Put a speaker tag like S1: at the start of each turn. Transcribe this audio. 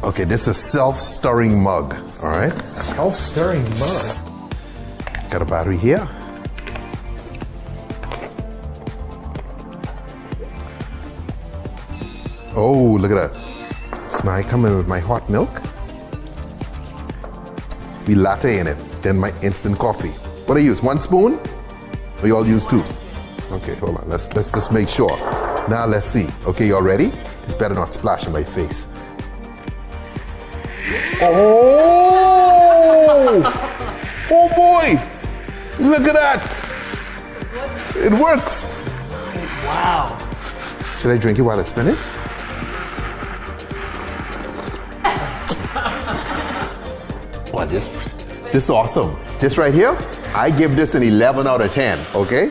S1: Okay, this is self-stirring mug, all right?
S2: Self-stirring mug.
S1: Got a battery here. Oh, look at that. It's now coming with my hot milk. We latte in it, then my instant coffee. What do I use, 1 spoon? Or you all use 2? Okay, hold on, let's just make sure. Now let's see. Okay, y'all ready? It's better not splash in my face. Oh! Oh boy! Look at that! It works!
S2: Wow.
S1: Should I drink it while it's spinning? Wow, this is awesome. This right here, I give this an 11 out of 10, okay?